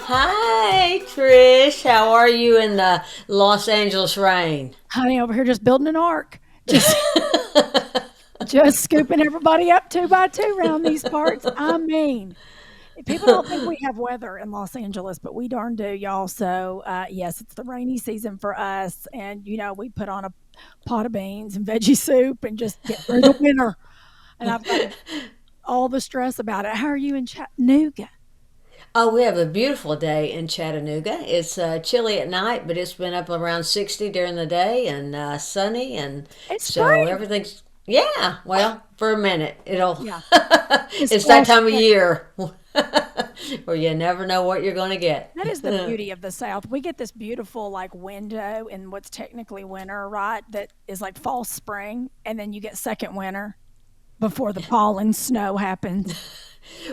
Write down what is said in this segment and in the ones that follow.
Hi, Trish. How are you in the Los Angeles rain? Honey, over here just building an ark. Just just scooping everybody up two by two around these parts. I mean, people don't think we have weather in Los Angeles, but we darn do, y'all. So, yes, it's the rainy season for us, and we put on a pot of beans and veggie soup and just get through the winter. And I've got all the stress about it. How are you in Chattanooga? Oh, we have a beautiful day in Chattanooga. It's chilly at night, but it's been up around 60 during the day and sunny. And It's so spring. everything's, yeah, well, for a minute. Yeah, it's It's fall that time of spring. year where you never know what you're going to get. That is the beauty of the South. We get this beautiful like window in what's technically winter, right? That is like fall, spring, and then you get second winter before the pollen snow happens.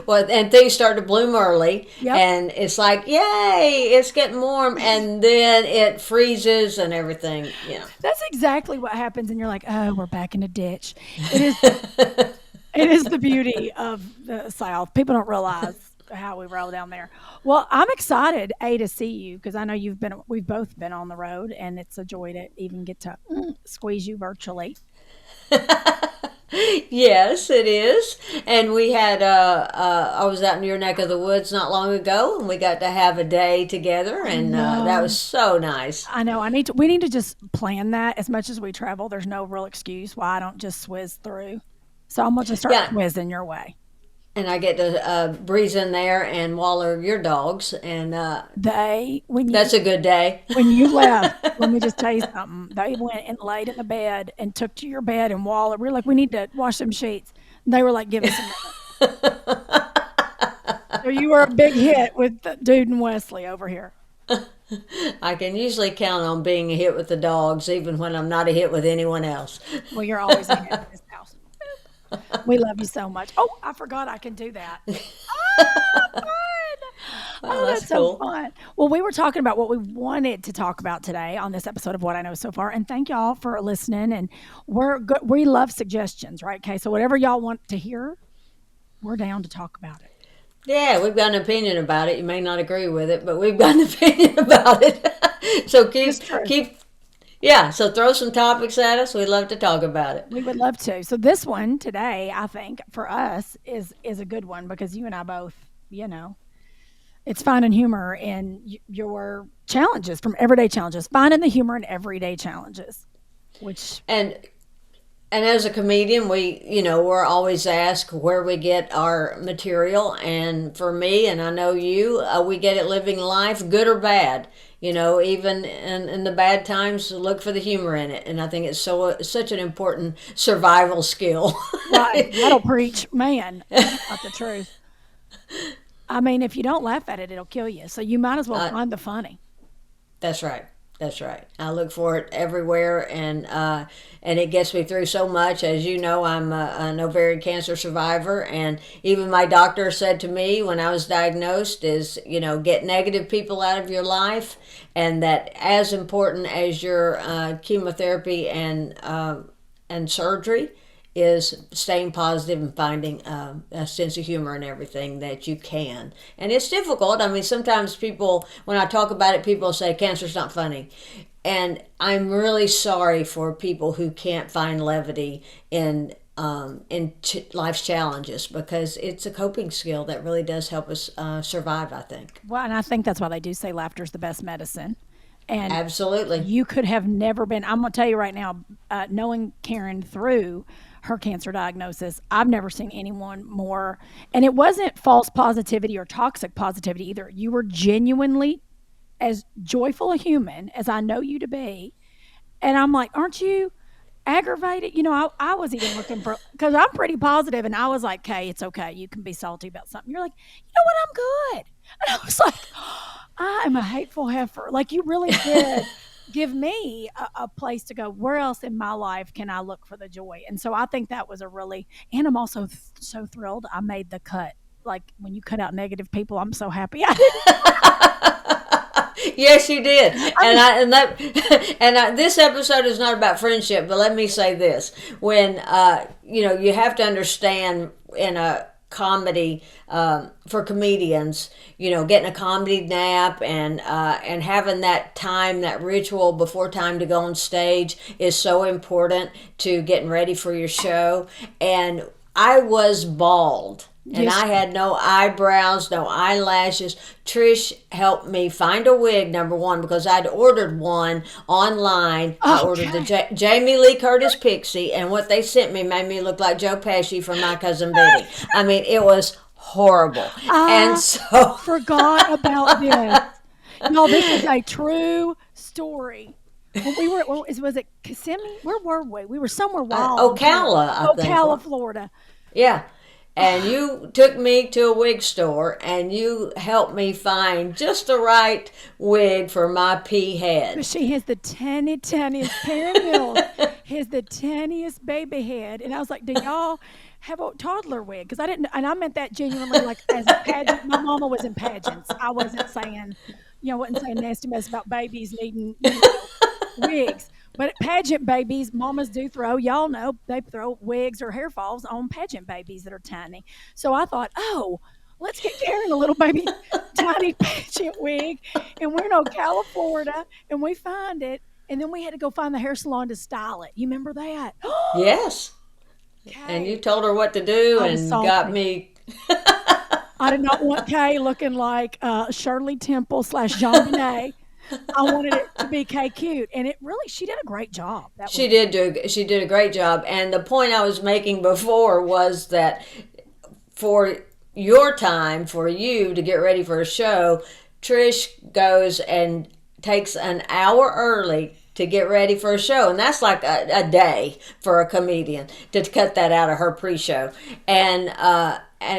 Well, and things start to bloom early, Yep, and it's like, yay, it's getting warm, and then it freezes and everything. that's exactly what happens, and you're like, oh, we're back in the ditch. It is. It is the beauty of the South. People don't realize how we roll down there. Well, I'm excited to see you because I know we've both been on the road, and it's a joy to even get to squeeze you virtually. Yes, it is. And we had, I was out in your neck of the woods not long ago, and we got to have a day together, I and that know. was so nice. I know. We need to just plan that. As much as we travel, there's no real excuse why I don't just swizz through. So I'm gonna just start Yeah, swizzing your way. and I get to breeze in there and waller your dogs, and They that's a good day. when you left, let me just tell you something. They went and laid in the bed and took to your bed and wallowed. We are like, we need to wash them sheets. And they were like, give us a minute. So you were a big hit with the dude and Wesley over here. I can usually count on being a hit with the dogs, even when I'm not a hit with anyone else. Well, you're always a hit in this house. We love you so much. Oh, I forgot I can do that. Ah, fun. Well, Oh, that's that's so cool. fun. Well, we were talking about what we wanted to talk about today on this episode of What I Know So Far, and thank y'all for listening. And we're good. We love suggestions, right? Okay, so whatever y'all want to hear, we're down to talk about it. Yeah, we've got an opinion about it. You may not agree with it, but we've got an opinion about it. So It's true. yeah. So throw some topics at us. We'd love to talk about it. We would love to. So this one today, I think for us is a good one because you and I both, you know, it's finding humor in your challenges from everyday challenges, finding the humor in everyday challenges, which And and as a comedian, we're always asked where we get our material. And for me, and I know you, we get it living life, good or bad. Even in the bad times, look for the humor in it. And I think it's such an important survival skill. right, that'll preach, man. That's not the truth. I mean, if you don't laugh at it, it'll kill you. So you might as well uh, find the funny. That's right. That's right. I look for it everywhere, and it gets me through so much. As you know, I'm an ovarian cancer survivor, and even my doctor said to me when I was diagnosed is, get negative people out of your life, and that as important as your chemotherapy and surgery is staying positive and finding a sense of humor in everything that you can. And it's difficult. I mean, sometimes people, when I talk about it, people say cancer's not funny. And I'm really sorry for people who can't find levity in life's challenges, because it's a coping skill that really does help us survive, I think. Well, and I think that's why they do say laughter is the best medicine. And Absolutely. you could have never been, I'm going to tell you right now, knowing Karen through her cancer diagnosis, I've never seen anyone more. And it wasn't false positivity or toxic positivity either. You were genuinely as joyful a human as I know you to be. And I'm like, aren't you aggravated? I was even looking for, because I'm pretty positive, and I was like, okay, it's okay. You can be salty about something. You're like, you know what? I'm good. And I was like, I am a hateful heifer. Like, you really did give me a place to go. Where else in my life can I look for the joy? And so I think that was and I'm also so thrilled I made the cut. Like, when you cut out negative people, I'm so happy I did. Yes, you did. I And mean, I and that this episode is not about friendship, but let me say this: when you have to understand in a comedy for comedians, getting a comedy nap and having that time, that ritual before time to go on stage is so important to getting ready for your show. And I was bald. And Yes. I had no eyebrows, no eyelashes. Trish helped me find a wig, number one, because I'd ordered one online. I ordered the Jamie Lee Curtis Pixie, and what they sent me made me look like Joe Pesci from My Cousin Betty. I mean, it was horrible. And so Forgot about this. No, this is a true story. When we were, was it Kissimmee? Where were we? We were somewhere wild. Ocala, I think. Ocala, Florida. Yeah. And you took me to a wig store and you helped me find just the right wig for my pea head. She has the tiniest Perrin Mills has the tiniest baby head. And I was like, do y'all have a toddler wig? Because I didn't, and I meant that genuinely, like as a pageant. My mama was in pageants. I wasn't saying, wasn't saying nasty mess about babies needing wigs. But pageant babies, mamas do throw, y'all know, they throw wigs or hair falls on pageant babies that are tiny. So I thought, let's get Karen a little baby tiny pageant wig. And we're in Ocala, Florida, and we find it. And then we had to go find the hair salon to style it. You remember that? Yes. Kay. And you told her what to do and got me. I did not want Kay looking like Shirley Temple / Jean Benet. I wanted it to be Kay cute, and she did a great job. She did a great job. And the point I was making before was that for your time, for you to get ready for a show, Trish goes and takes an hour early to get ready for a show, and that's like a day for a comedian to cut that out of her pre-show, and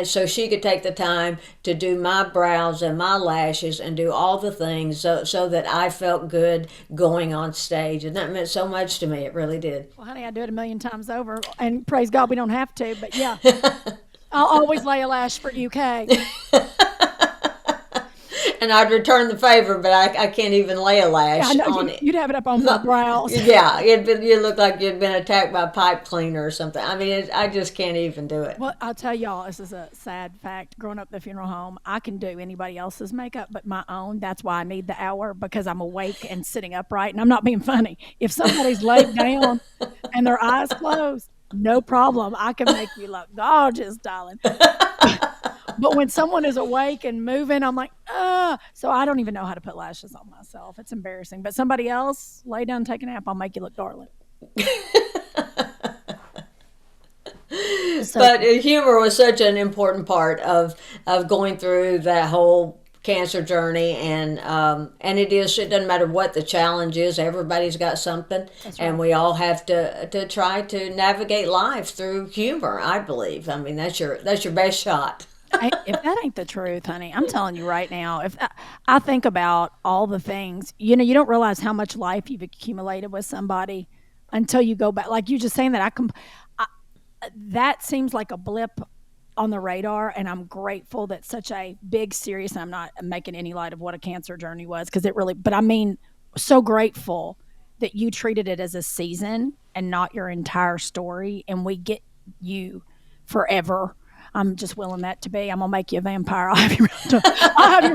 so she could take the time to do my brows and my lashes and do all the things so that I felt good going on stage, and that meant so much to me. It really did. Well, honey, I do it 1,000,000 times over, and praise God we don't have to. But yeah, I'll always lay a lash for you, Kay. And I'd return the favor, but I can't even lay a lash on it. You'd have it up on my brows. Yeah, you look like you'd been attacked by a pipe cleaner or something. I mean, I just can't even do it. Well, I'll tell y'all, this is a sad fact. Growing up in the funeral home, I can do anybody else's makeup but my own. That's why I need the hour, because I'm awake and sitting upright. And I'm not being funny. If somebody's laid down and their eyes closed, no problem. I can make you look gorgeous, darling. But when someone is awake and moving, I'm like, so I don't even know how to put lashes on myself. It's embarrassing. But somebody else, lay down, take a nap, I'll make you look darling. But humor was such an important part of going through that whole cancer journey, and it doesn't matter what the challenge is, everybody's got something. That's right. And we all have to try to navigate life through humor, I believe. I mean, that's your best shot. If that ain't the truth, honey, I'm telling you right now, if I think about all the things, you don't realize how much life you've accumulated with somebody until you go back. Like you just saying that, that seems like a blip on the radar, and I'm grateful that such a big, serious, and I'm not making any light of what a cancer journey was, because it really, but I mean, so grateful that you treated it as a season and not your entire story, and we get you forever. I'm just willing that to be. I'm gonna make you a vampire. I'll have you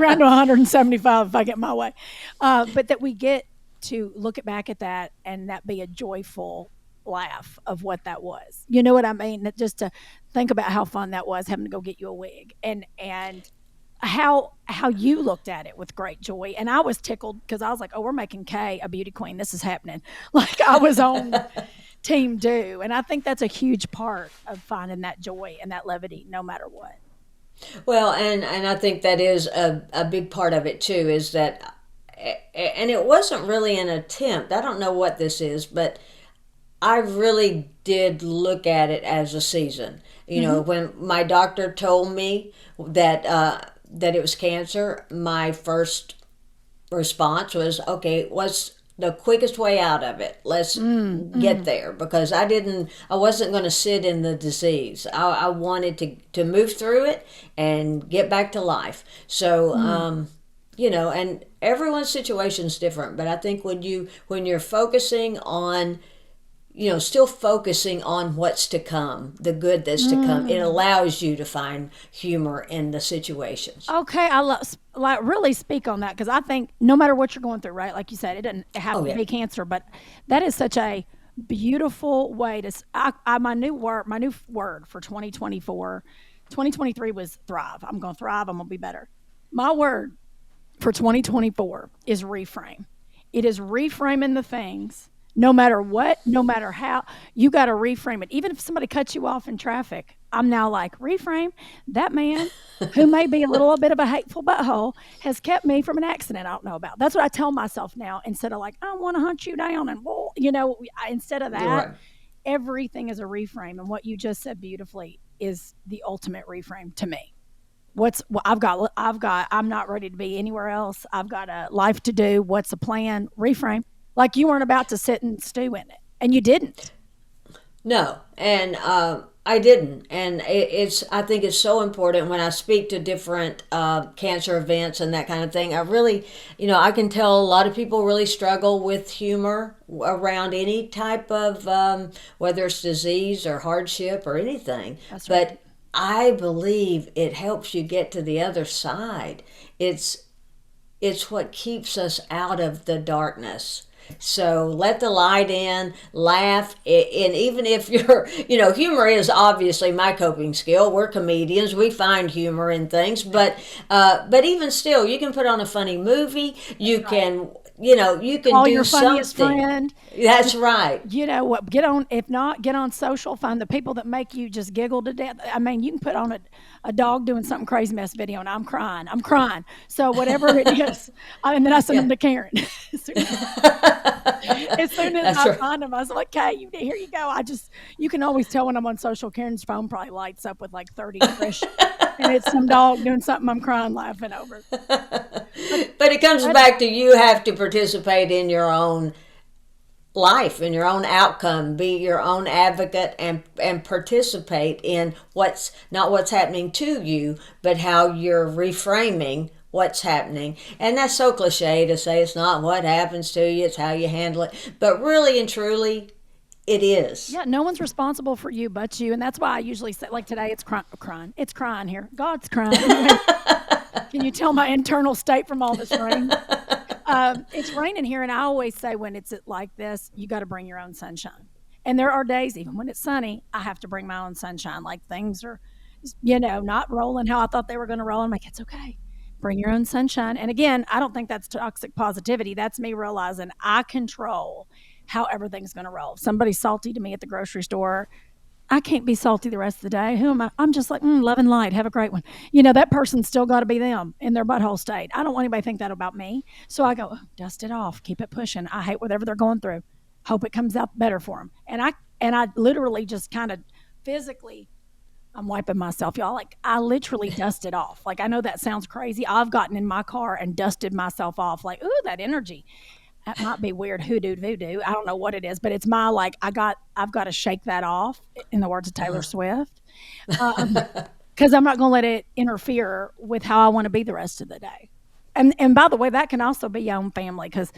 around to 175 if I get my way. But that we get to look back at that and that be a joyful laugh of what that was. You know what I mean? That just to think about how fun that was, having to go get you a wig, and how you looked at it with great joy. And I was tickled because I was like, oh, we're making Kay a beauty queen. This is happening. Like I was on Team Do. And I think that's a huge part of finding that joy and that levity no matter what. Well, and I think that is a big part of it too, is that, and it wasn't really an attempt. I don't know what this is, but I really did look at it as a season. You know, when my doctor told me that it was cancer, my first response was, okay, what's the quickest way out of it? Let's get there, because I wasn't going to sit in the disease. I wanted to move through it and get back to life. So, and everyone's situation is different, but I think when you're focusing on still focusing on what's to come, the good that's to come. It Mm. allows you to find humor in the situations. Okay, I love like really speak on that because I think no matter what you're going through, right? Like you said, it doesn't have Oh, to yeah. be cancer, but that is such a beautiful way to. My new word for 2024, 2023 was thrive. I'm going to thrive. I'm going to be better. My word for 2024 is reframe. It is reframing the things no matter what, no matter how, you got to reframe it. Even if somebody cuts you off in traffic, I'm now like, reframe that man who may be a little bit of a hateful butthole has kept me from an accident I don't know about. That's what I tell myself now instead of like, I want to hunt you down and, well, instead of You're that, right. everything is a reframe. And what you just said beautifully is the ultimate reframe to me. I'm not ready to be anywhere else. I've got a life to do. What's the plan? Reframe. Like you weren't about to sit and stew in it, and you didn't. No, and I didn't, and it's. I think it's so important when I speak to different cancer events and that kind of thing. I really, I can tell a lot of people really struggle with humor around any type of whether it's disease or hardship or anything. That's right. But I believe it helps you get to the other side. It's it's what keeps us out of the darkness. So let the light in, laugh, and even if humor is obviously my coping skill. We're comedians; we find humor in things, but even still, you can put on a funny movie. That's You right. can, you can Call do your funniest something. friend. That's right. You know what? Get on. If not, get on social. Find the people that make you just giggle to death. I mean, you can put on a dog doing something crazy mess video, and I'm crying. I'm crying. So whatever it is, and then I send them Yeah, to Karen. As soon as that's I right. find them, I was like, "Okay, here you go." You can always tell when I'm on social. Karen's phone probably lights up with like 30 Trish, and it's some dog doing something I'm crying laughing over. But But it comes that back to you have to participate in your own life and your own outcome, be your own advocate, and participate in what's not what's happening to you, but how you're reframing what's happening. And that's so cliche to say it's not what happens to you, it's how you handle it, but really and truly it is. yeah, no one's responsible for you but you, and that's why I usually say, like today, it's crying. It's crying here. God's crying. Anyway, can you tell my internal state from all this rain? It's raining here, and I always say when it's like this, you got to bring your own sunshine. And there are days, even when it's sunny, I have to bring my own sunshine. Like things are, not rolling how I thought they were going to roll. I'm like, it's okay. Bring your own sunshine. And again, I don't think that's toxic positivity. That's me realizing I control how everything's going to roll. If somebody's salty to me at the grocery store, I can't be salty the rest of the day. Who am I? I'm just like, love and light. Have a great one. That person's still got to be them in their butthole state. I don't want anybody to think that about me. So I go, oh, dust it off, keep it pushing. I hate whatever they're going through. Hope it comes out better for them. And I literally just kind of physically, I'm wiping myself, y'all. Like I literally dust it off. Like I know that sounds crazy. I've gotten in my car and dusted myself off. Like, ooh, that energy. That might be weird hoodoo voodoo. I don't know what it is, but it's my like I've got to shake that off in the words of Taylor Swift. Because I'm not going to let it interfere with how I want to be the rest of the day. And by the way, that can also be your own family because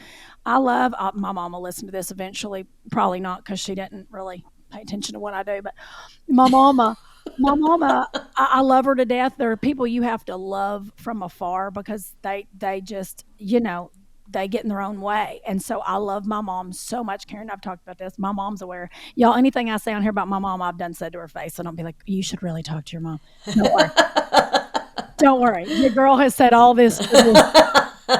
I love my mom will listen to this eventually. Probably not because she didn't really pay attention to what I do, but my mama. My mama, I love her to death. There are people you have to love from afar because they just they get in their own way. And so I love my mom so much. Karen, I've talked about this. My mom's aware. Y'all, anything I say on here about my mom, I've done said to her face. So don't be like, you should really talk to your mom. Don't worry. Don't worry. Your girl has said all this to this,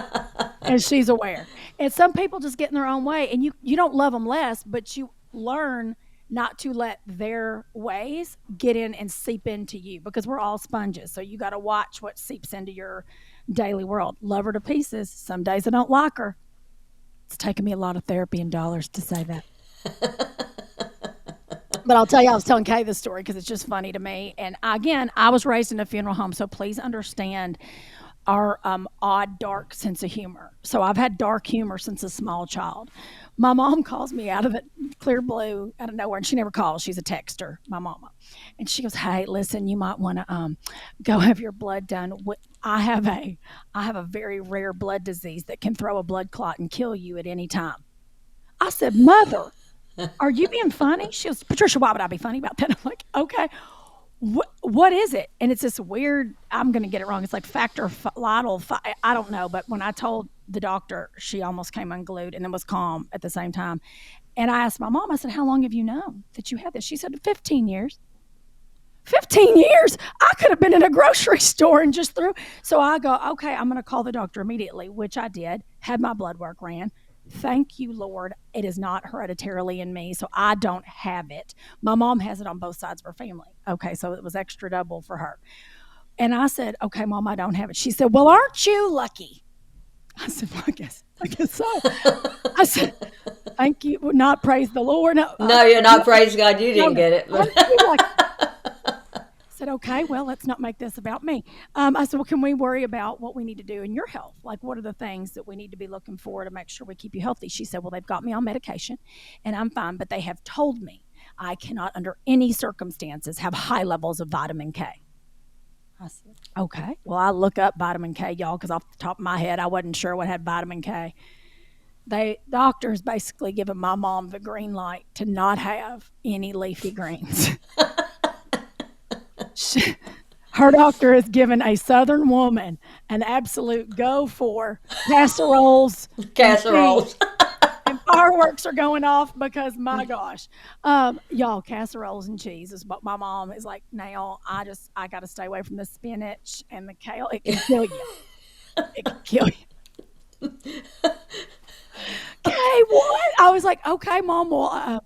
and she's aware. And some people just get in their own way, and you don't love them less, but you learn not to let their ways get in and seep into you because we're all sponges. So you got to watch what seeps into your daily world. Love her to pieces. Some days I don't like her. It's taken me a lot of therapy and dollars to say that. But I'll tell you, I was telling Kay this story because it's just funny to me. And again, I was raised in a funeral home, so please understand our odd, dark sense of humor. So I've had dark humor since a small child. My mom calls me out of the clear blue, out of nowhere, and she never calls. She's a texter, my mama, and she goes, "Hey, listen, you might want to go have your blood done. I have a very rare blood disease that can throw a blood clot and kill you at any time." I said, "Mother." Are you being funny? She goes, Patricia, why would I be funny about that? I'm like, okay. What is it? And it's this weird, I'm going to get it wrong. It's like factor Lytle. I don't know. But when I told the doctor, she almost came unglued and then was calm at the same time. And I asked my mom, I said, how long have you known that you had this? She said, 15 years. 15 years. I could have been in a grocery store and just threw. So I go, okay, I'm going to call the doctor immediately, which I did, had my blood work ran. Thank you, Lord. It is not hereditarily in me, so I don't have it. My mom has it on both sides of her family. Okay, so it was extra double for her. And I said, okay, Mom, I don't have it. She said, well, aren't you lucky? I said, well, I guess so. I said, thank you. Not praise the Lord. No, No, you're not. Praise God, you no, didn't no. get it. Aren't you lucky? I said, okay, well, let's not make this about me. I said, well, can we worry about what we need to do in your health? Like, what are the things that we need to be looking for to make sure we keep you healthy? She said, well, they've got me on medication and I'm fine, but they have told me I cannot, under any circumstances, have high levels of vitamin K. I said, okay. Well, I look up vitamin K, y'all, because off the top of my head, I wasn't sure what had vitamin K. Doctors basically given my mom the green light to not have any leafy greens. Her doctor has given a Southern woman an absolute go for casseroles and cheese. Casseroles. And fireworks are going off because my gosh, y'all, casseroles and cheese is what my mom is like. Now I got to stay away from the spinach and the kale. It can kill you. It can kill you. Okay, what? I was like, okay, Mom. Well,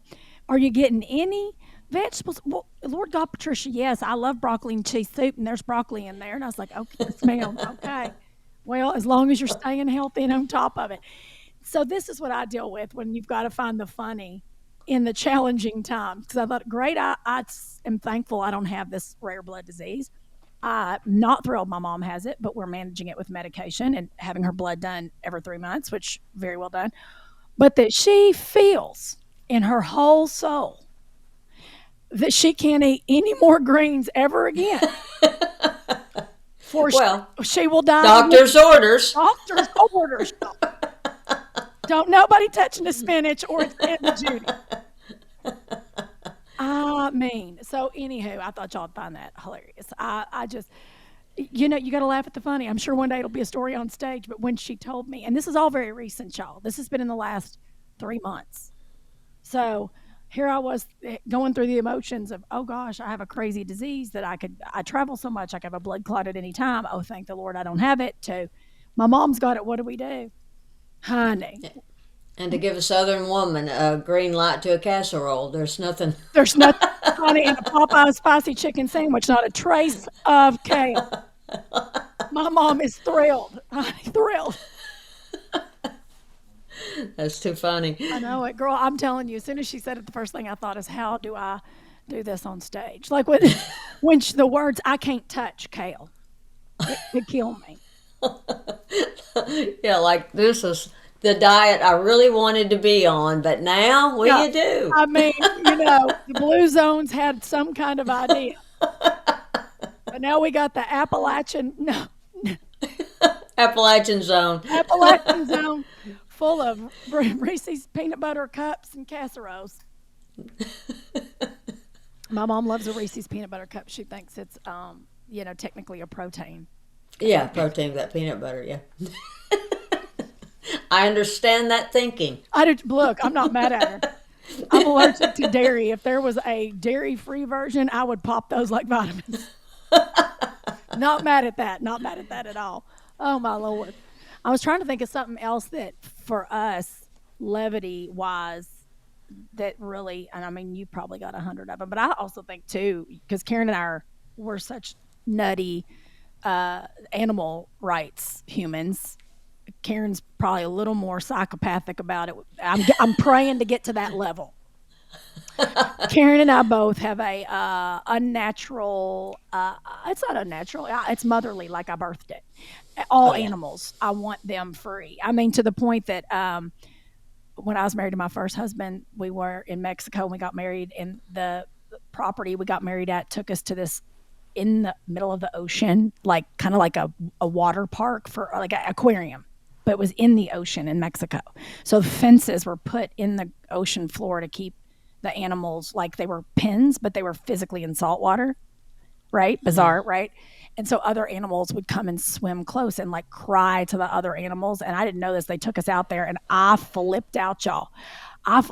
are you getting any vegetables? Well, Lord God, Patricia, yes, I love broccoli and cheese soup, and there's broccoli in there. And I was like, okay, yes, ma'am. Okay. Well, as long as you're staying healthy and on top of it. So this is what I deal with when you've got to find the funny in the challenging times. Because I thought, great, I am thankful I don't have this rare blood disease. I'm not thrilled my mom has it, but we're managing it with medication and having her blood done every 3 months, which very well done. But that she feels in her whole soul that she can't eat any more greens ever again. For Well, she will die. doctor's orders. Doctor's orders. Don't nobody touching the spinach or it's Aunt Judy. I mean, so anywho, I thought y'all'd find that hilarious. I just, you know, you got to laugh at the funny. I'm sure one day it'll be a story on stage. But when she told me, and this is all very recent, y'all. This has been in the last 3 months. So here I was going through the emotions of, oh gosh, I have a crazy disease that I travel so much, I could have a blood clot at any time. Oh, thank the Lord I don't have it. To my mom's got it. What do we do? Honey, And to give a Southern woman a green light to a casserole, there's nothing funny in a Popeye spicy chicken sandwich, not a trace of kale. My mom is thrilled. Honey, thrilled. That's too funny. I know it, girl. I'm telling you, as soon as she said it, the first thing I thought is, how do I do this on stage? Like when the words, I can't touch kale, it kill me. Yeah, like this is the diet I really wanted to be on, but now what do Yeah, you do? I mean, the Blue Zones had some kind of idea, but now we got the Appalachian, no, Appalachian zone. Appalachian Zone full of Reese's peanut butter cups and casseroles. My mom loves a Reese's peanut butter cup. She thinks it's, technically a protein. Yeah, protein with that peanut butter, yeah. I understand that thinking. Look, I'm not mad at her. I'm allergic to dairy. If there was a dairy-free version, I would pop those like vitamins. Not mad at that. Not mad at that at all. Oh my Lord. I was trying to think of something else that for us, levity wise, that really, and I mean, you probably got 100 of them, but I also think too, because Karen and we're such nutty animal rights humans. Karen's probably a little more psychopathic about it. I'm praying to get to that level. Karen and I both have a unnatural. It's not unnatural. It's motherly, like I birthed it. All Oh, yeah. animals, I want them free. I mean, to the point that when I was married to my first husband, we were in Mexico and we got married, and the property we got married at took us to this in the middle of the ocean, like kind of like a water park for like an aquarium. but it was in the ocean in Mexico. So fences were put in the ocean floor to keep the animals, like they were pens, but they were physically in salt water, right? Yeah. Bizarre, right? And so other animals would come and swim close and like cry to the other animals. And I didn't know this. They took us out there and I flipped out, y'all.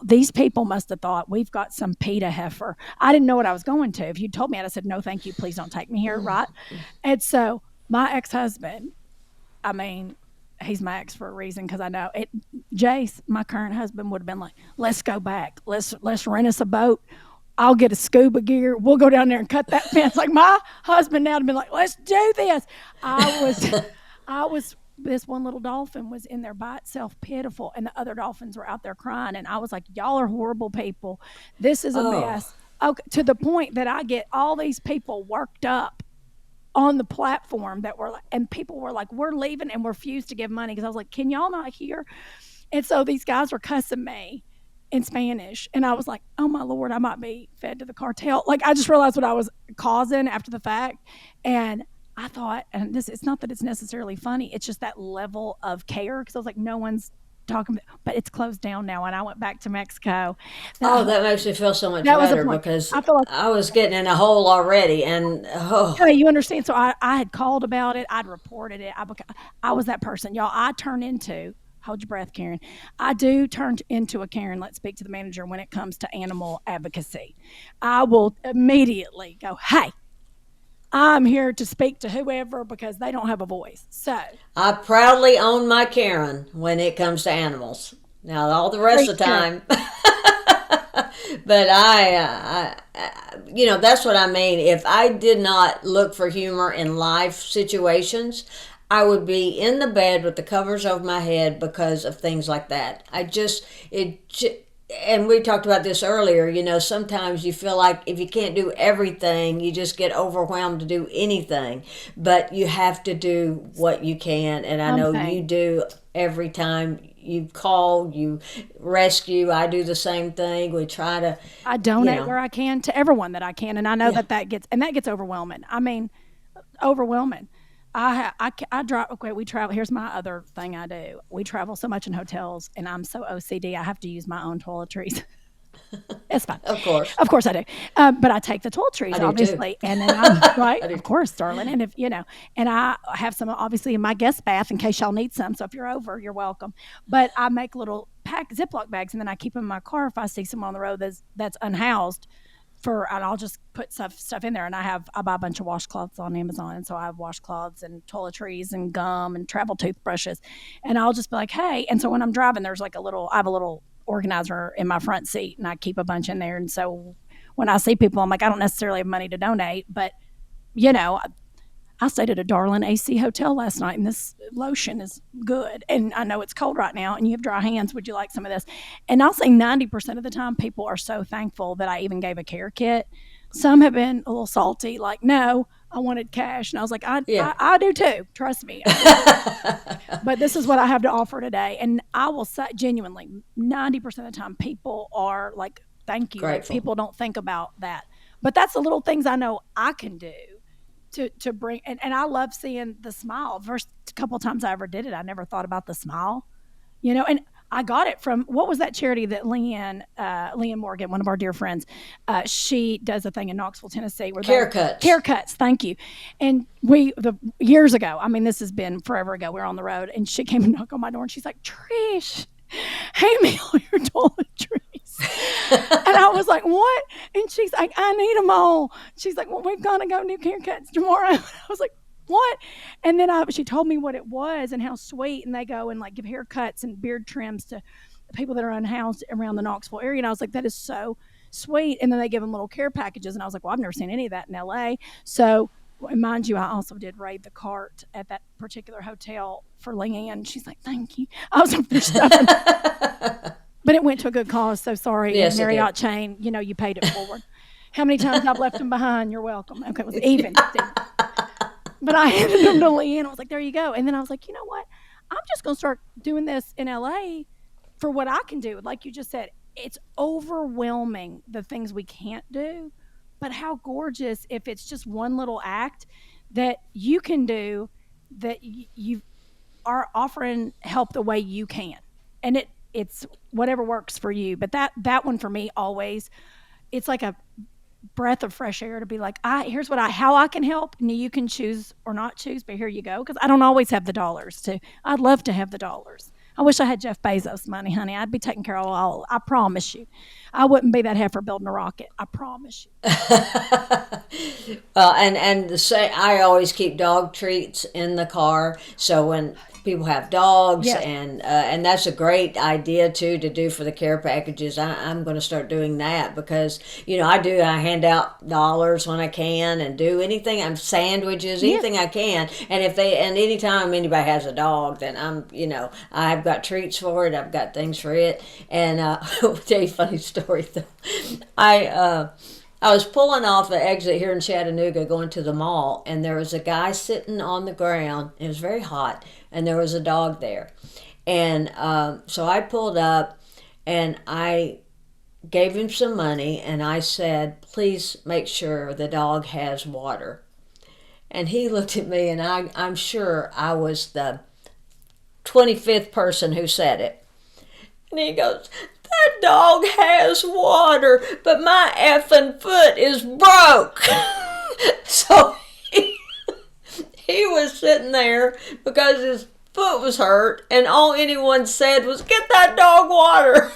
These people must have thought we've got some PETA heifer. I didn't know what I was going to. If you told me, I'd have said, no, thank you. Please don't take me here, right? And so my ex-husband, I mean, he's my ex for a reason because I know it. Jace, my current husband, would have been like, let's go back. Let's rent us a boat. I'll get a scuba gear. We'll go down there and cut that fence. Like my husband now would been like, let's do this. I was this one little dolphin was in there by itself, pitiful, and the other dolphins were out there crying. And I was like, y'all are horrible people. This is a Oh, mess. Okay, to the point that I get all these people worked up on the platform that were like, and people were like, we're leaving and refused to give money because I was like, can y'all not hear? And so these guys were cussing me in Spanish. And I was like, oh my Lord, I might be fed to the cartel. Like I just realized what I was causing after the fact. And I thought, and this, it's not that it's necessarily funny, it's just that level of care. Because I was like, no one's talking, but it's closed down now. And I went back to Mexico. oh, That, that makes me feel so much that was the better point. because I feel like, I was getting in a hole already, and yeah, oh, you understand. So I had called about it. I'd reported it. I was that person. Y'all, I turn into, hold your breath, Karen. I do turn into a Karen. Let's speak to the manager when it comes to animal advocacy. I will immediately go, hey, I'm here to speak to whoever because they don't have a voice. So, I proudly own my Karen when it comes to animals. Now, all the rest preach, of the Karen. time, but that's what I mean. If I did not look for humor in life situations, I would be in the bed with the covers over my head because of things like that. And we talked about this earlier, sometimes you feel like if you can't do everything, you just get overwhelmed to do anything. But you have to do what you can. And I know you Something. do every time you call, you rescue. I do the same thing. We try to, I you donate know, where I can to everyone that I can. And I know yeah. that gets overwhelming. I mean, overwhelming. I drive. Okay, we travel. Here's my other thing I do. We travel so much in hotels, and I'm so OCD. I have to use my own toiletries. It's fine. Of course. Of course I do. But I take the I toiletries, do too. obviously, and then I'm right. I do Of too. course, darling. And if and I have some obviously in my guest bath in case y'all need some. So if you're over, you're welcome. But I make little Ziploc bags, and then I keep them in my car if I see someone on the road that's unhoused and I'll just put stuff in there. And I buy a bunch of washcloths on Amazon, and so I have washcloths and toiletries and gum and travel toothbrushes, and I'll just be like, hey. And so when I'm driving, there's like I have a little organizer in my front seat, and I keep a bunch in there. And so when I see people, I'm like, I don't necessarily have money to donate, but you know, I stayed at a Darlin AC hotel last night, and this lotion is good. And I know it's cold right now, and you have dry hands. Would you like some of this? And I'll say 90% of the time, people are so thankful that I even gave a care kit. Some have been a little salty, like, no, I wanted cash. And I was like, Yeah. I do too. Trust me, I do. But this is what I have to offer today. And I will say, genuinely, 90% of the time, people are like, thank you. Like, Grateful. people don't think about that. But that's the little things I know I can do to bring, and I love seeing the smile. First couple of times I ever did it, I never thought about the smile, and I got it from, what was that charity that Leanne Morgan, one of our dear friends, she does a thing in Knoxville, Tennessee, where Care care cuts. cuts. Thank you. And years ago, I mean, this has been forever ago. We were on the road, and she came and knocked on my door, and she's like, Trish, hand me all your toiletries. And I was like, what? And she's like, I need them all. She's like, well, we've got to go do haircuts tomorrow. And I was like, what? And then she told me what it was and how sweet. And they go and like give haircuts and beard trims to people that are unhoused around the Knoxville area. And I was like, that is so sweet. And then they give them little care packages. And I was like, well, I've never seen any of that in LA. So, and mind you, I also did raid the cart at that particular hotel for Leanne. She's like, thank you. I was up there stuffing. But it went to a good cause. So sorry, Yes, it did. Marriott chain. You paid it forward. How many times I've left them behind? You're welcome. Okay, it was even. But I handed them to Leanne. I was like, there you go. And then I was like, you know what? I'm just going to start doing this in LA for what I can do. Like you just said, it's overwhelming the things we can't do. But how gorgeous if it's just one little act that you can do that you are offering help the way you can. And it's whatever works for you. But that one for me always, it's like a breath of fresh air to be like, here's how I can help, and you can choose or not choose, but here you go. Because I don't always have the dollars to. I'd love to have the dollars. I wish I had Jeff Bezos money, honey. I'd be taking care of all. I promise you, I wouldn't be that heifer building a rocket. I promise you. And the say I always keep dog treats in the car. So when people have dogs, Yes. and that's a great idea too to do for the care packages. I'm going to start doing that because I hand out dollars when I can and do anything. I'm sandwiches, Yes. anything I can. And anytime anybody has a dog, then I've got treats for it. I've got things for it. And I'll tell you a funny story though. I was pulling off the exit here in Chattanooga going to the mall, and there was a guy sitting on the ground. It was very hot, and there was a dog there. And so I pulled up, and I gave him some money, and I said, please make sure the dog has water. And he looked at me, and I'm sure I was the 25th person who said it. And he goes, that dog has water, but my effing foot is broke. So he was sitting there because his foot was hurt, and all anyone said was, get that dog water.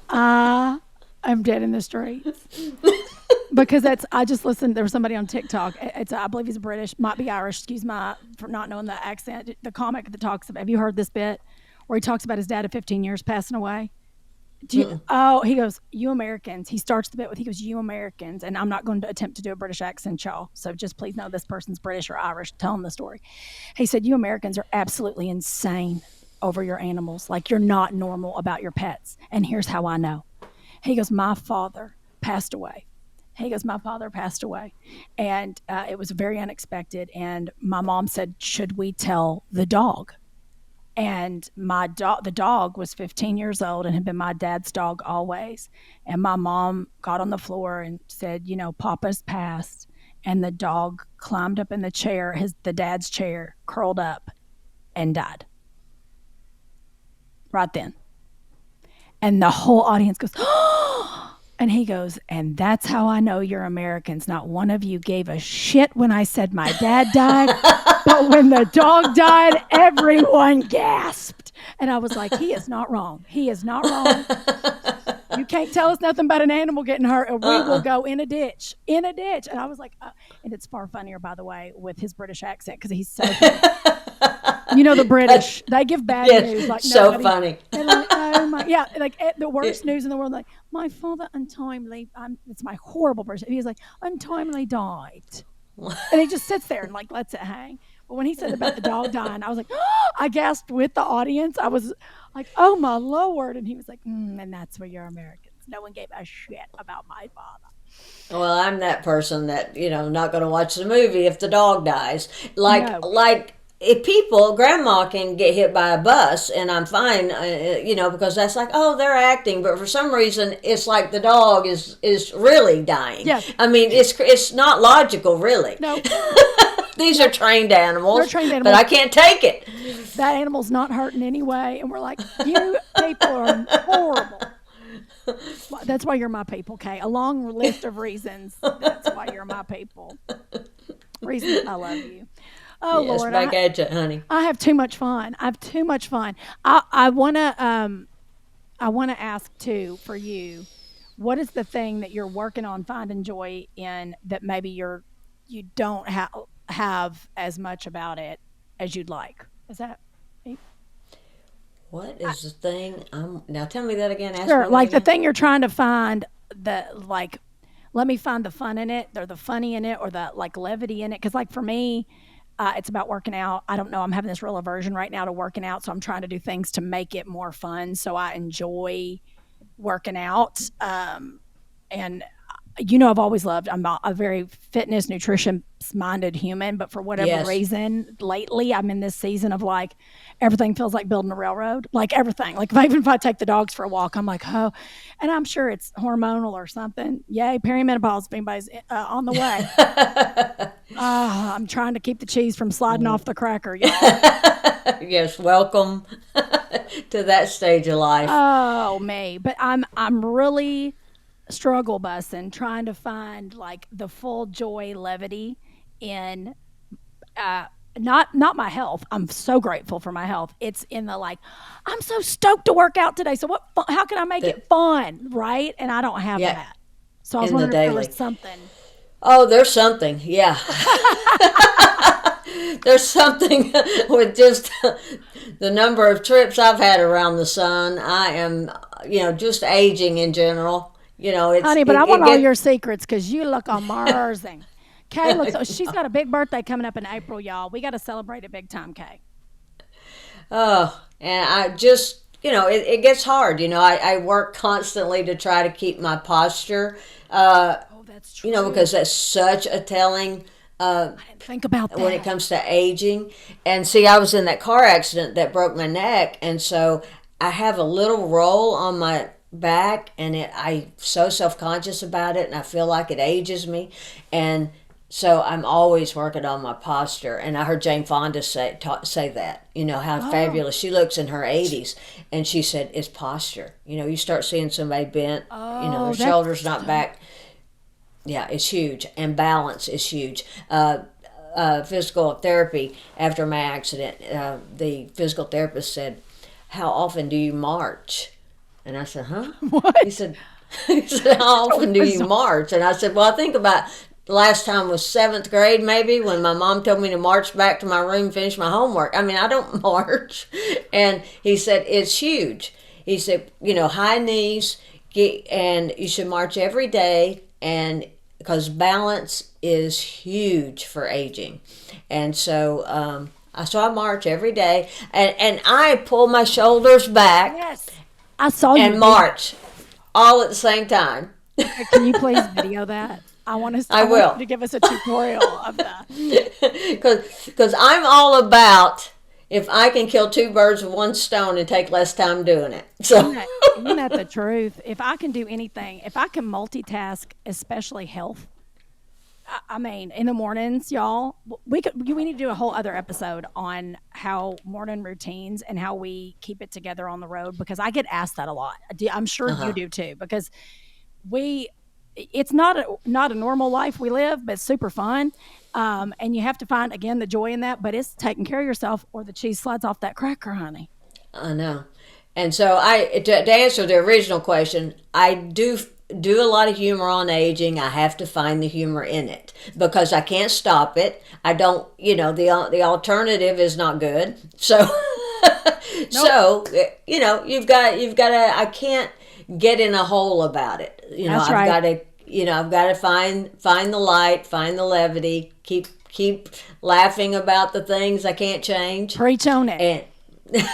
I'm dead in the streets. Because I just listened. There was somebody on TikTok. I believe he's British, might be Irish. Excuse my for not knowing the accent. The comic that talks about. Have you heard this bit where he talks about his dad of 15 years passing away? He goes, you Americans. He starts the bit with, he goes, you Americans. And I'm not going to attempt to do a British accent, y'all. So just please know this person's British or Irish telling the story. He said, you Americans are absolutely insane over your animals. Like, you're not normal about your pets. And here's how I know. He goes, my father passed away. And it was very unexpected. And my mom said, should we tell the dog? And the dog was 15 years old and had been my dad's dog always. And my mom got on the floor and said, Papa's passed. And the dog climbed up in the chair, the dad's chair, curled up, and died. Right then. And the whole audience goes, oh! And he goes, and that's how I know you're Americans. Not one of you gave a shit when I said my dad died. But when the dog died, everyone gasped. And I was like, he is not wrong. He is not wrong. You can't tell us nothing about an animal getting hurt, or we will go in a ditch. In a ditch. And I was like, and it's far funnier, by the way, with his British accent, because he's so funny. The British, they give bad news. Like, so funny. Like, oh my, yeah, like the worst news in the world. Like, my father untimely, it's my horrible British. He was like, untimely died. And he just sits there and like lets it hang. But when he said about the dog dying, I was like, oh, I gasped with the audience. I was like, oh my Lord. And he was like, and that's where you're Americans. No one gave a shit about my father. Well, I'm that person that, not going to watch the movie if the dog dies. Like if grandma can get hit by a bus and I'm fine, because that's like, oh, they're acting. But for some reason, it's like the dog is really dying. Yes. I mean, it's not logical, really. No. These are trained animals. They're trained animals. But I can't take it. That animal's not hurt in any way. And we're like, you people are horrible. That's why you're my people, Kay. A long list of reasons. That's why you're my people. Reasons I love you. Oh, yes, Lord. Back at you, honey. I have too much fun. I want to ask, too, for you, what is the thing that you're working on finding joy in that maybe you don't have as much about it as you'd like? Is that... What is the thing? Now tell me that again. Sure, like the thing you're trying to find, let me find the fun in it, or the funny in it, or the like levity in it. Because like for me, it's about working out. I don't know. I'm having this real aversion right now to working out, so I'm trying to do things to make it more fun, so I enjoy working out. And I've always loved, I'm a very fitness, nutrition minded human, but for whatever Yes. reason, lately I'm in this season of like, everything feels like building a railroad, like everything. Like even if I take the dogs for a walk, I'm like, oh, and I'm sure it's hormonal or something. Yay, perimenopause, if anybody's on the way. I'm trying to keep the cheese from sliding off the cracker, y'all. Yes, welcome to that stage of life. Oh, me. But I'm really struggle busing trying to find like the full joy levity in uh not my health. I'm so grateful for my health. It's in the like, I'm so stoked to work out today. So how can I make The, it fun, right? And I don't have yeah, that. So I was in the wondering if there was daily. something. Oh, there's something. Yeah. There's something with just the number of trips I've had around the sun. I am, just aging in general. Honey, but I want all your secrets because you look amazing. Kay looks, oh, she's got a big birthday coming up in April, y'all. We got to celebrate it big time, Kay. Oh, and I just, it gets hard. I work constantly to try to keep my posture, Oh, that's true. because that's such a telling I didn't think about when it that. comes to aging. And see, I was in that car accident that broke my neck, and so I have a little roll on my back, and I so self-conscious about it, and I feel like it ages me. And so I'm always working on my posture. And I heard Jane Fonda say that, how Oh, fabulous she looks in her 80s. And she said, it's posture. You start seeing somebody bent, their oh, shoulders that's not so. back. Yeah, it's huge. And balance is huge. Physical therapy after my accident, the physical therapist said, how often do you march? And I said, huh? He What? said, he said, how So often do you bizarre. march? And I said, well, I think about the last time was seventh grade, maybe, when my mom told me to march back to my room, finish my homework. I mean, I don't march. And he said, it's huge. He said, high knees, and you should march every day, and because balance is huge for aging. And so I march every day, and I pull my shoulders back Yes. I saw you and do march all at the same time. that. Can you please video that? I I want you will. to give us a tutorial of that. Because I'm all about if I can kill two birds with one stone and take less time doing it. Isn't So, that isn't that the truth? If I can do anything, if I can multitask, especially health, I mean, in the mornings, y'all, we need to do a whole other episode on how morning routines and how we keep it together on the road because I get asked that a lot. I'm sure you uh-huh. do too because we it's not a normal life we live, but it's super fun. And you have to find again the joy in that, but it's taking care of yourself or the cheese slides off that cracker, honey. I know. And so to answer the original question, I do a lot of humor on aging. I have to find the humor in it because I can't stop it. I don't, the alternative is not good. So, Nope, you've got to. I can't get in a hole about it. that's I've right. got to, I've got to find the light, find the levity, keep laughing about the things I can't change, Preach on it. and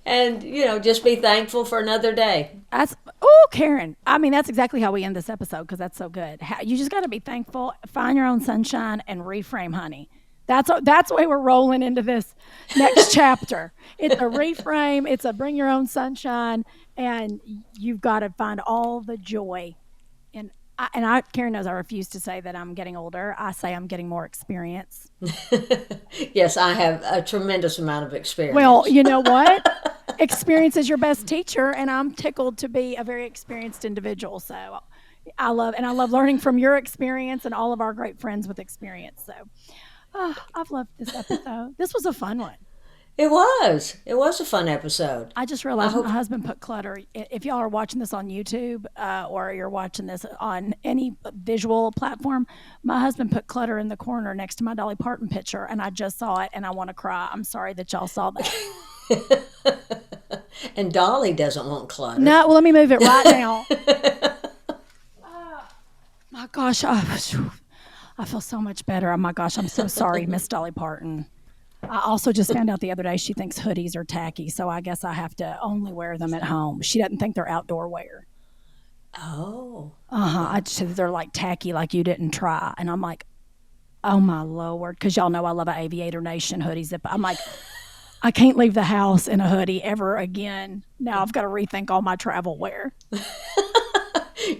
and just be thankful for another day. That's oh, Karen. I mean, that's exactly how we end this episode because that's so good. You just got to be thankful, find your own sunshine, and reframe, honey. That's the way we're rolling into this next chapter. It's a reframe. It's a bring your own sunshine, and you've got to find all the joy. Karen knows I refuse to say that I'm getting older. I say I'm getting more experience. Yes, I have a tremendous amount of Well, experience. you know what? Experience is your best teacher, and I'm tickled to be a very experienced individual. So I love learning from your experience and all of our great friends with experience. So I've loved this episode. This was a fun one. It was a fun episode. I just I realized my hope. husband put clutter. If y'all are watching this on YouTube or you're watching this on any visual platform, my husband put clutter in the corner next to my Dolly Parton picture, and I just saw it, and I want to cry. I'm sorry that y'all saw that. And Dolly doesn't want clutter. No, well, let me move it right now. My gosh, I feel so much better. Oh my gosh, I'm so sorry, Miss Dolly Parton. I also just found out the other day she thinks hoodies are tacky, so I guess I have to only wear them at home. She doesn't think they're outdoor wear. Oh. I just said they're like tacky, like you didn't try. And I'm like, oh my Lord. Because y'all know I love an Aviator Nation hoodie zip. I'm like, I can't leave the house in a hoodie ever again. Now I've got to rethink all my travel wear.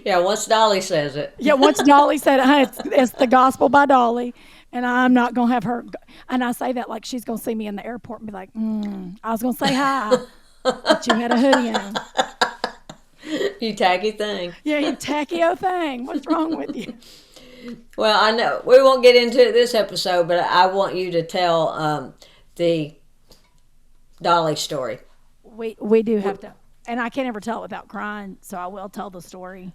Yeah, once Dolly says it. Yeah, once Dolly said, hey, it's the gospel by Dolly, and I'm not going to have her. And I say that like she's going to see me in the airport and be like, I was going to say hi, but you had a hoodie on. You tacky thing. Yeah, you tacky o thing. What's wrong with you? Well, I know we won't get into it this episode, but I want you to tell the Dolly story. We do have to, and I can't ever tell it without crying, so I will tell the story.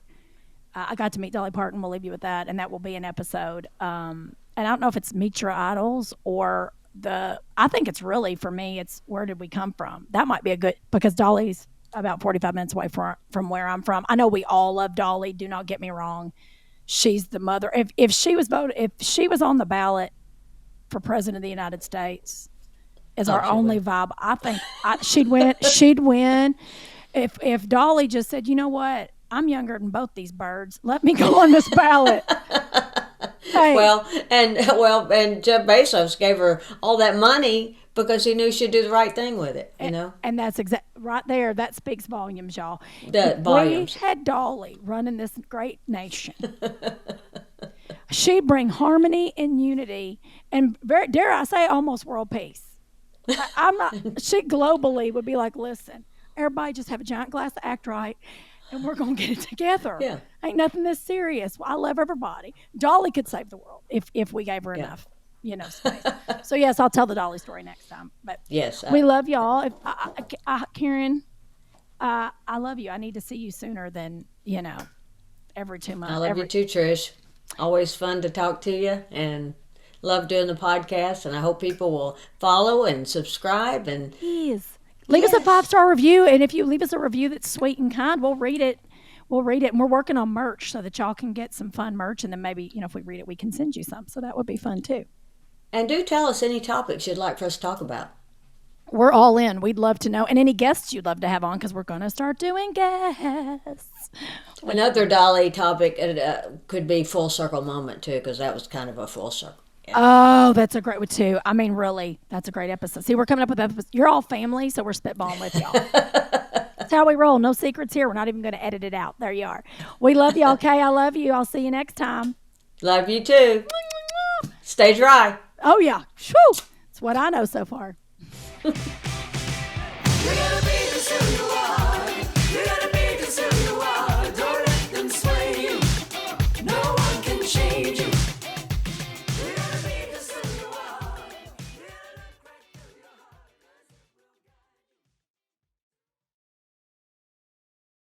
I got to meet Dolly Parton. We'll leave you with that, and that will be an episode. And I don't know if it's Meet Your Idols or I think it's really, for me, it's Where Did We Come From? That might be a good, because Dolly's about 45 minutes away from where I'm from. I know we all love Dolly. Do not get me wrong. She's the mother. If she was on the ballot for president of the United States, is our only vibe. I think she'd win. She'd win. If Dolly just said, you know what, I'm younger than both these birds. Let me go on this ballot. Hey. Well, and Jeff Bezos gave her all that money because he knew she'd do the right thing with it. You know, and that's right there. That speaks volumes, y'all. Volumes. We had Dolly running this great nation. She'd bring harmony and unity, and dare I say, almost world peace. I'm not. She globally would be like, listen, everybody just have a giant glass of Act Right, and we're gonna get it together. Yeah. Ain't nothing this serious. I love everybody. Dolly could save the world if we gave her enough, space. So yes, I'll tell the Dolly story next time. But yes, we love y'all. If Karen, I love you. I need to see you sooner than every 2 months. I love you too, Trish. Always fun to talk to you, and love doing the podcast, and I hope people will follow and subscribe. And please leave us a 5-star review, and if you leave us a review that's sweet and kind, we'll read it. And we're working on merch so that y'all can get some fun merch, and then maybe if we read it, we can send you some. So that would be fun too. And do tell us any topics you'd like for us to talk about. We're all in. We'd love to know, and any guests you'd love to have on, because we're going to start doing guests. Another Dolly topic could be full circle moment too, because that was kind of a full circle. Yeah. Oh, that's a great one too. I mean, really, that's a great episode. See, we're coming up with episodes. You're all family, so we're spitballing with y'all. That's how we roll. No secrets here. We're not even going to edit it out. There you are. We love you, okay? I love you. I'll see you next time. Love you too. Stay dry. Oh, yeah. Whew. That's what I know so far.